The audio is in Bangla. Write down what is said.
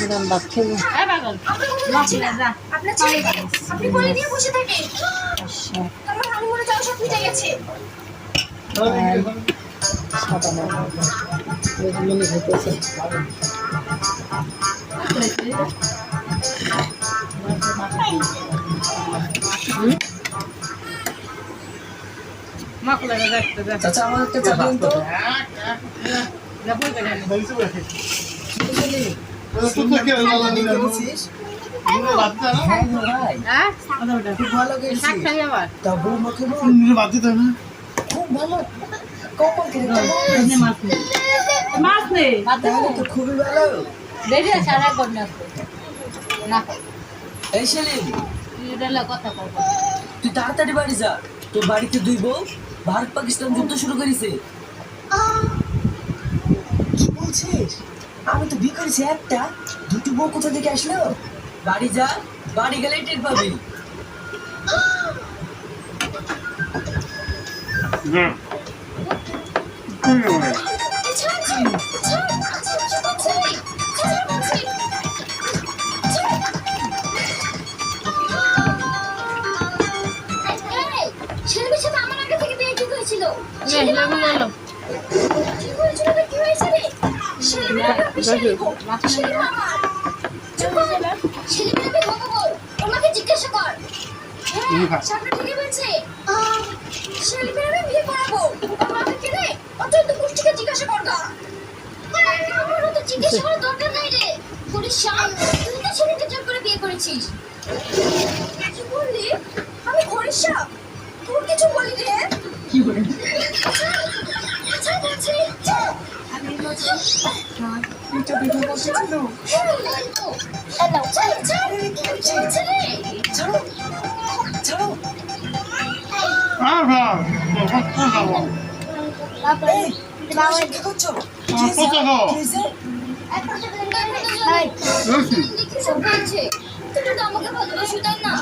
এরকম ভাত খেবো। আপনি বলে দিয়ে বসে থাকেন। আচ্ছা আমার হানিমুনে যাওয়া সব মিটে গেছে। সাদা মাছ মিনি হইতেছে। চাচা আমার একটা চা দিন তো। খুব ভালো গেছিস। তা বউ মাকে বল। খুব ভালো। কখন খেলে তাহলে তো খুবই ভালো। এই সেলিম তুই তাড়াতাড়ি বাড়ি যা, তোর বাড়িতে দুই বউ ভারত পাকিস্তান যুদ্ধ শুরু করেছে। কি বলছিস? আমি তো বিয়ে করেছি একটা, দুটো বউ কোথা থেকে আসলো? বাড়ি যা, বাড়ি গেলেই টের পাবি। জিজ্ঞাসা কর সামনে থেকে বলছে ছেলেমেয়ের আমি বিয়ে করাবো। আমাকে কেনে অত্যন্ত পুষ্টিকে জিজ্ঞাসা করবা। আমার তো জিজ্ঞাসা করার দরকার নাই রে। পরিশান তুই তো ছেলেকে জোর করে বিয়ে করেছিস। কি বললি? আমি হরিশা তোর কিছু বলি রে? কি বলে? আচ্ছা বলছি আমি বলছি এটা বিয়ে করছিল। হ্যালো চল চল কি হচ্ছে রে? ছাড়ো ছাড়ো। কি করছো? আমাকে ভালোবাসো তাই না?